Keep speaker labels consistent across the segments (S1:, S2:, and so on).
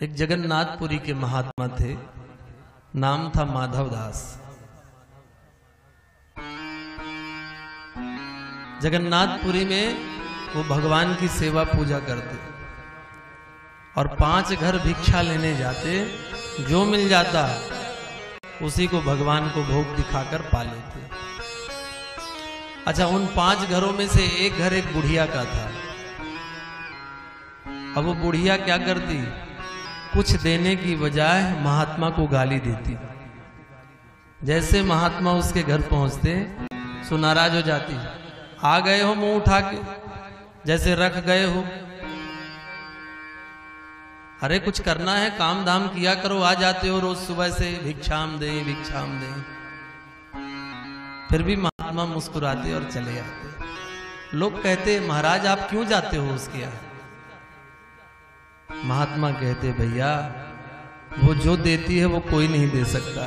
S1: एक जगन्नाथपुरी के महात्मा थे, नाम था माधव दास। जगन्नाथपुरी में वो भगवान की सेवा पूजा करते और 5 घर भिक्षा लेने जाते, जो मिल जाता उसी को भगवान को भोग दिखाकर पा लेते। अच्छा, उन 5 घरों में से एक घर एक बुढ़िया का था। अब वो बुढ़िया क्या करती, कुछ देने की बजाय महात्मा को गाली देती। जैसे महात्मा उसके घर पहुंचते सो नाराज हो जाती, आ गए हो मुंह उठा के, जैसे रख गए हो। अरे कुछ करना है, काम धाम किया करो, आ जाते हो रोज सुबह से भिक्षाम दे भिक्षाम दे। फिर भी महात्मा मुस्कुराते और चले जाते। लोग कहते, महाराज आप क्यों जाते हो उसके यहाँ? महात्मा कहते, भैया वो जो देती है वो कोई नहीं दे सकता।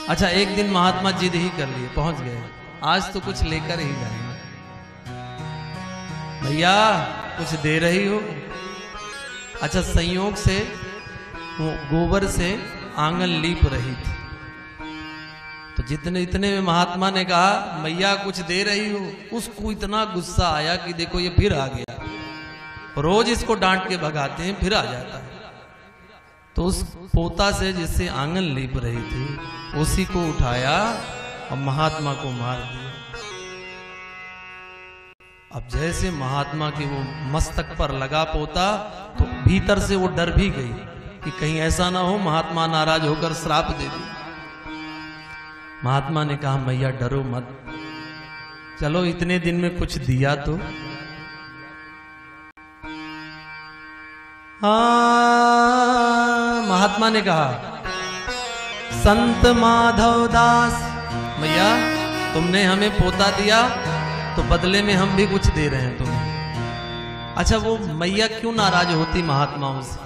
S1: अच्छा, एक दिन महात्मा जिद ही कर लिए, पहुंच गए, आज तो कुछ लेकर ही जाएंगे। भैया कुछ दे रही हो? अच्छा, संयोग से वो गोबर से आंगन लीप रही थी, तो इतने में महात्मा ने कहा, मैया कुछ दे रही हो? उसको इतना गुस्सा आया कि देखो ये फिर आ गया, रोज इसको डांट के भगाते हैं फिर आ जाता है। तो उस पोता से जिससे आंगन लीप रही थी उसी को उठाया और महात्मा को मार दिया। अब जैसे महात्मा के वो मस्तक पर लगा पोता, तो भीतर से वो डर भी गई कि कहीं ऐसा ना हो महात्मा नाराज होकर श्राप दे दे। महात्मा ने कहा, मैया डरो मत, चलो इतने दिन में कुछ दिया तो। महात्मा ने कहा, संत माधव दास, मैया तुमने हमें पोता दिया तो बदले में हम भी कुछ दे रहे हैं तुम्हें। अच्छा, वो मैया क्यों नाराज होती महात्माओं से?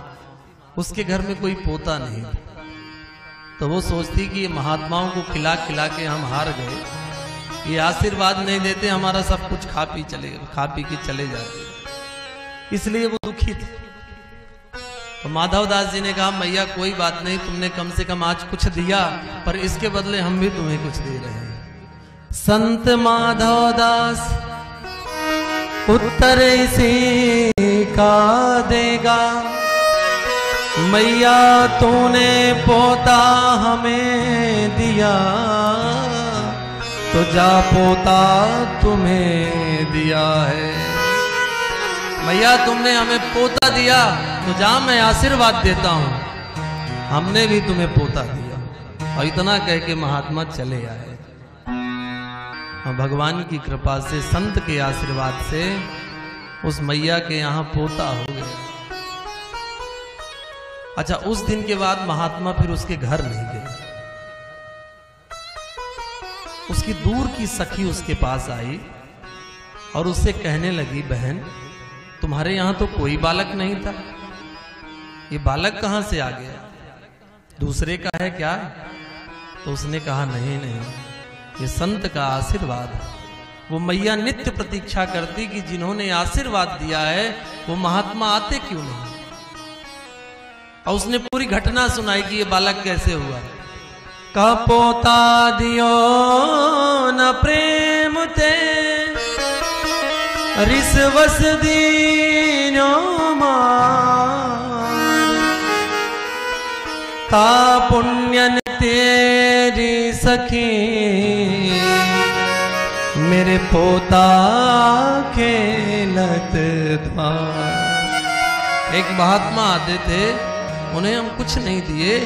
S1: उसके घर में कोई पोता नहीं, तो वो सोचती कि ये महात्माओं को खिला खिला के हम हार गए, ये आशीर्वाद नहीं देते, हमारा सब कुछ खा पी के चले जाते, इसलिए वो दुखी थी। तो माधव दास जी ने कहा, मैया कोई बात नहीं, तुमने कम से कम आज कुछ दिया, पर इसके बदले हम भी तुम्हें कुछ दे रहे हैं। संत माधव दास उत्तर इसी का देगा, मैया तूने पोता हमें दिया, तो जा पोता तुम्हें दिया है। मैया तुमने हमें पोता दिया, तो जा मैं आशीर्वाद देता हूं, हमने भी तुम्हें पोता दिया। और इतना कह के महात्मा चले आए। और भगवान की कृपा से, संत के आशीर्वाद से उस मैया के यहाँ पोता हो गया। अच्छा, उस दिन के बाद महात्मा फिर उसके घर नहीं गए। उसकी दूर की सखी उसके पास आई और उससे कहने लगी, बहन तुम्हारे यहाँ तो कोई बालक नहीं था, ये बालक कहाँ से आ गया? दूसरे का है क्या? तो उसने कहा, नहीं नहीं, ये संत का आशीर्वाद है। वो मैया नित्य प्रतीक्षा करती कि जिन्होंने आशीर्वाद दिया है वो महात्मा आते क्यों नहीं। और उसने पूरी घटना सुनाई कि ये बालक कैसे हुआ। का पोता दियो न प्रेम ते रिसवस दीनो का पुण्यन तेरी सखी मेरे पोता खेलत द्वार। एक महात्मा आते थे, उन्हें हम कुछ नहीं दिए,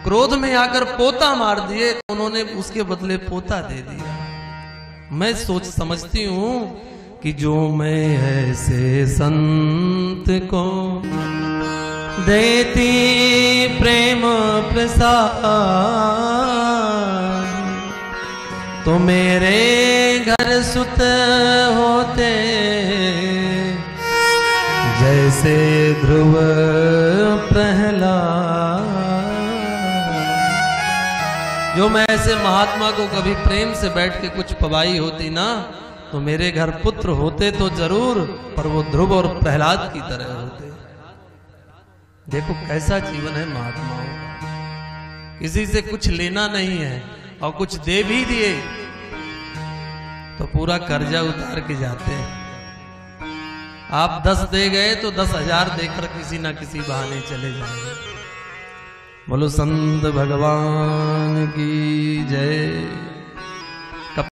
S1: क्रोध में आकर पोता मार दिए, तो उन्होंने उसके बदले पोता दे दिया। मैं सोच समझती हूं कि जो मैं ऐसे संत को देती प्रेम प्रसाद, तो मेरे घर सुत होते जैसे ध्रुव प्रहलाद। जो मैं ऐसे महात्मा को कभी प्रेम से बैठ के कुछ पवाई होती ना, तो मेरे घर पुत्र होते तो जरूर, पर वो ध्रुव और प्रहलाद की तरह होते। देखो कैसा जीवन है महात्माओं का, किसी से कुछ लेना नहीं है और कुछ दे भी दिए तो पूरा कर्जा उतार के जाते हैं। आप 10 दे गए तो 10,000 देकर किसी ना किसी बहाने चले जाएंगे। बोलो संत भगवान की जय।